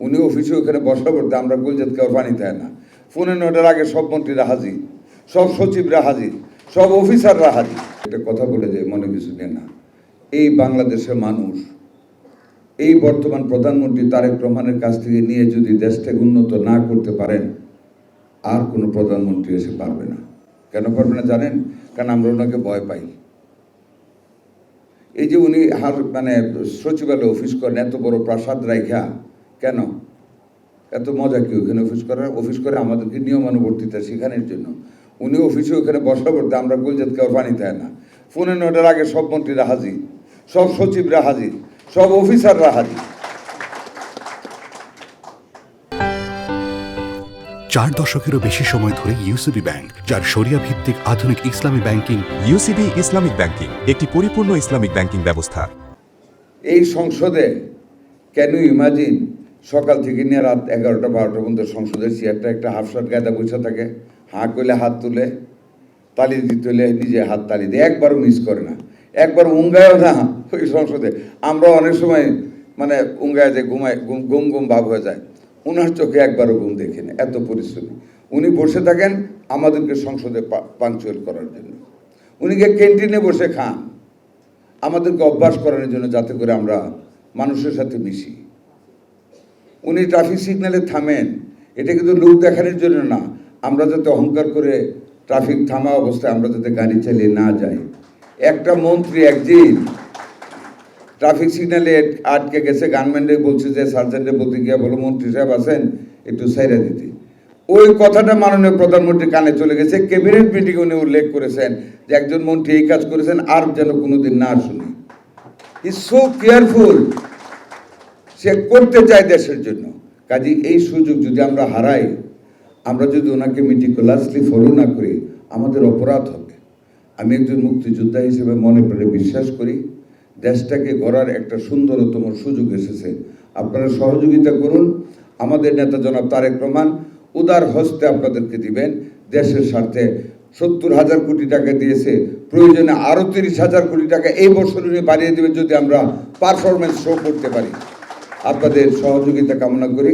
উনি অফিসে ওখানে বসা পড়তে আমরা গুলজাত কেউ পানি দেয় না। ফোনে 9টার আগে সব মন্ত্রীরা হাজির, সব সচিবরা হাজির, সব অফিসাররা হাজির। একটা কথা বলে যে মনে কিছু নেই না, এই বাংলাদেশের মানুষ এই বর্তমান প্রধানমন্ত্রী তারেক রহমানের কাছ থেকে নিয়ে যদি দেশটাকে উন্নত না করতে পারেন, আর কোনো প্রধানমন্ত্রী এসে পারবে না। কেন পারবে না জানেন? কারণ আমরা ওনাকে ভয় পাই। এই যে উনি সচিবালয়ে অফিস করেন, এত বড় প্রাসাদ রাইখা, কেন এত মজা কি ওখানে অফিস করে আমাদেরকে নিয়মানুবর্তিতা শেখানোর জন্য। উনি অফিসে ওখানে বসা পড়তে আমরা গুলজাত কেউ পানি দেয় না। ফোনে 9টার আগে সব মন্ত্রীরা হাজির, সব সচিবরা হাজির, সব অফিসাররা হাজির। 4 দশকেরও বেশি সময় ধরে ইউসিবি ব্যাংক, যার শরিয়া ভিত্তিক আধুনিক ইসলামী ব্যাংকিং। ইউসিবি ইসলামিক ব্যাংকিং একটি পরিপূর্ণ ইসলামিক ব্যাংকিং ব্যবস্থা। এই সংসদে কেন ইমাজিন সকাল থেকে নিয়ে রাত 11টা 12টা পর্যন্ত সংসদের চেয়ারটা একটা হাফশার্ট গায়ে বসে থাকে, হাঁ করলে হাত তুলে, তালি দিতে হলে নিজে হাত তালি দিয়ে, একবারও মিস করে না, একবার উঙ্গায়ও না ওই সংসদে। আমরা অনেক সময় উঙ্গায় যে গুম গুম ভাব হয়ে যায়, ওনার চোখে একবারও ঘুম দেখে না, এত পরিশ্রমী। উনি বসে থাকেন আমাদেরকে সংসদে পাংচুয়াল করার জন্য। উনি ক্যান্টিনে বসে খান আমাদেরকে অভ্যাস করানোর জন্য, যাতে করে আমরা মানুষের সাথে মিশি। উনি ট্রাফিক সিগন্যালে থামেন, এটা কিন্তু লোক দেখানোর জন্য না, আমরা যাতে অহংকার করে ট্রাফিক থামা অবস্থায় আমরা যাতে গাড়ি চালিয়ে না যাই। একটা মন্ত্রী একদিন ট্রাফিক সিগন্যালে আটকে গেছে, গানম্যানরে বলছে যে সার্জেন্টে বলতে গিয়ে বলো মন্ত্রী সাহেব আছেন একটু সাইরা দিতে। ওই কথাটা মাননীয় প্রধানমন্ত্রীর কানে চলে গেছে। ক্যাবিনেট মিটিংয়ে উনি উল্লেখ করেছেন যে একজন মন্ত্রী এই কাজ করেছেন, আর যেন কোনোদিন না শুনি। ইজ সো কেয়ারফুল, সে করতে চায় দেশের জন্য। কাজে এই সুযোগ যদি আমরা হারাই, আমরা যদি ওনাকে মেটিকুলাসলি ফলো না করি, আমাদের অপরাধ হবে। আমি একজন মুক্তিযোদ্ধা হিসেবে মনে প্রাণে বিশ্বাস করি দেশটাকে গড়ার একটা সুন্দরতম সুযোগ এসেছে। আপনারা সহযোগিতা করুন। আমাদের নেতা জনাব তারেক রহমান উদার হস্তে আপনাদেরকে দিবেন দেশের স্বার্থে। 70,000 কোটি টাকা দিয়েছে, প্রয়োজনে আরও 30,000 কোটি টাকা এই বছর উনি বাড়িয়ে দেবেন যদি আমরা পারফরমেন্স শো করতে পারি। আপনাদের সহযোগিতা কামনা করি।